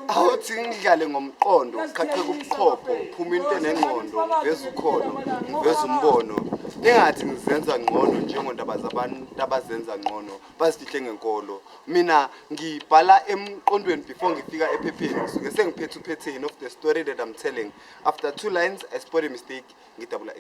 awuthi ngidlale ngomqondo qhaqhe kubuchopho phuma into enengqondo veza ukhono veza umbono engathi ngizenza ngcono njengondaba zabantu abazenza ngcono bazifihle ngenkolo mina ngibhala emqondweni before ngifika ephepheni ngisuke sengiphethe upattern of the story that I'm telling. After 2 lines I spot a mistake ngidabula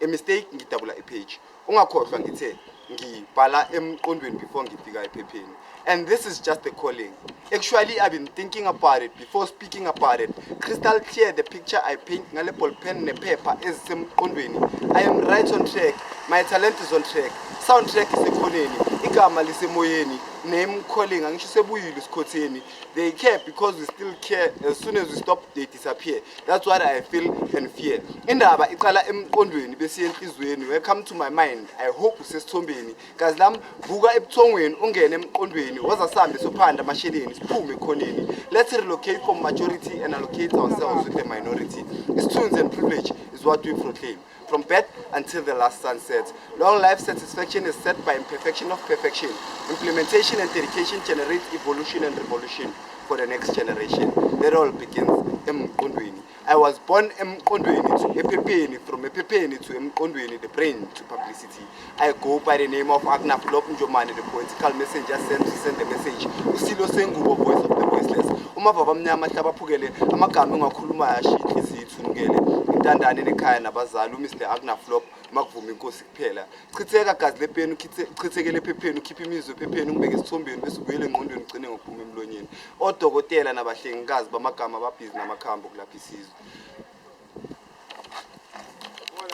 a mistake ngidabula a page ungakhohlwa ngithe ngibhala emqondweni before ngifika ephepheni. And this is just a calling. Actually, I've been thinking about it before speaking about it. Crystal clear the picture I paint ngale ball pen ne paper is emqondweni. I am right on track. My talent is on track. Soundtrack is ekhoneni. Igama lisemoyeni. Name calling angisho sebuyile isikhotheni. They care because we still care. As soon as we stop they disappear. That's what I feel and fear. Indaba iqala emqondweni bese enhlizweni. Welcome to my mind. I hope usesithombeni. Kazi lam buka ebuthongweni ungene emqondweni. Waza sambe sophanda amasheleni siphume ekhoneni. Let's relocate from majority and allocate ourselves with the minority. Isithunzi and privilege is what we proclaim. From birth until the last sunset. Long life satisfaction is set by imperfection of perfection. Implementation and dedication generate evolution and revolution for the next generation. That all begins emqondweni. I was born emqondweni to ephepheni, from ephepheni to emqondweni, the brain to publicity. I go by the name of Agna Flop Njomane, the poetical messenger sent to send the message. Usilo Sengubo, voice of the voiceless. Umavava mnyama hlabaphukele amagama engakhuluma yashithe izithungele. Intandane nekhaya nabazali uMr Agna Flop makuvuma inkosi kuphela. Chitheka gazi lepeni uchithekele ephepheni ukhipha imizwa ephepheni ungibeke isithombeni bese ubuyele engqondweni ugcine ngokuphuma emlonyeni. Odokotela nabahlengikazi bamagama ababhizi namakhambo kulapha isizwe.